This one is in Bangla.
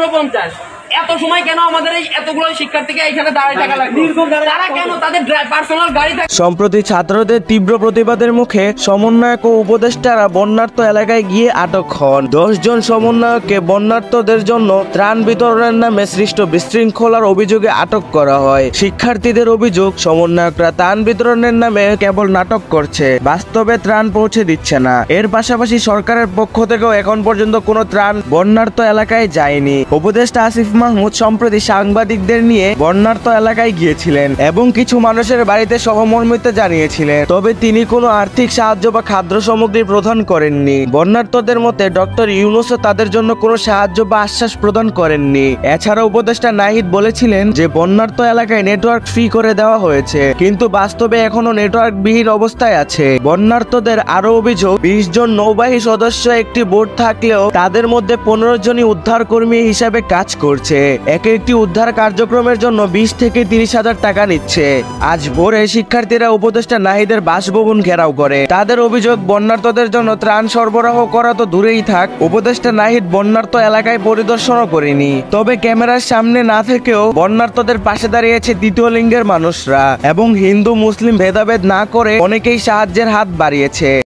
49। এত সময় কেন আমাদের এই এতগুলো শিক্ষার্থীকে এখানে দাঁড়ায় থাকা লাগবে? তারা কেন তাদের পার্সোনাল গাড়ি থাকে? সম্প্রতি ছাত্রদের তীব্র প্রতিবাদের মুখে সমন্বয়ক ও উপদেষ্টারা বন্যার্ত এলাকায় গিয়ে আটক হন। 10 জন সমন্বয়ককে বন্যার্তদের জন্য ত্রাণ বিতরণের নামে সৃষ্ট বিশৃঙ্খলার অভিযোগে আটক করা হয়। শিক্ষার্থীদের অভিযোগ, সমন্বয়করা ত্রাণ বিতরণের নামে কেবল নাটক করছে, বাস্তবে ত্রাণ পৌঁছে দিচ্ছে না। এর পাশাপাশি সরকারের পক্ষ থেকেও এখন পর্যন্ত কোনো ত্রাণ বন্যার্ত এলাকায় যায়নি। উপদেষ্টা আসিফ মাহমুদ সম্প্রতি সাংবাদিকদের নিয়ে বন্যার্ত এলাকায় গিয়েছিলেন এবং কিছু মানুষের বাড়িতে সহমর্মিতা জানিয়েছিলেন, তবে তিনি কোনো আর্থিক সাহায্য বা খাদ্য সামগ্রী প্রদান করেননি। বন্যার্তদের মতে ডক্টর ইউনূসও তাদের জন্য কোনো সাহায্য বা আশ্বাস প্রদান করেননি। এছাড়া উপদেষ্টা নাহিদ বলেছিলেন যে বন্যার্ত এলাকায় নেটওয়ার্ক ফ্রি করে দেওয়া হয়েছে, কিন্তু বাস্তবে এখনো নেটওয়ার্ক বিহীন অবস্থায় আছে। বন্যার্তদের আরো অভিযোগ, 20 জন নৌবাহী সদস্য একটি বোট থাকলেও তাদের মধ্যে 15 জনই উদ্ধার কর্মী হিসাবে কাজ করছে। এক একটি উদ্ধার কার্যক্রমের জন্য 20 থেকে 30 হাজার টাকা নিচ্ছে। আজ ভোরে শিক্ষার্থীরা উপদেষ্টা নাহিদের বাসভবন ঘেরাও করে। তাদের অভিযোগ, বন্যার্তদের জন্য ত্রাণ সরবরাহ করা তো দূরেই থাক, উপদেষ্টা নাহিদ বন্যার্ত এলাকায় পরিদর্শনও করেনি। তবে ক্যামেরার সামনে না থেকেও বন্যার্তদের পাশে দাঁড়িয়েছে তৃতীয় লিঙ্গের মানুষরা এবং হিন্দু মুসলিম ভেদাভেদ না করে অনেকেই সাহায্যের হাত বাড়িয়েছে।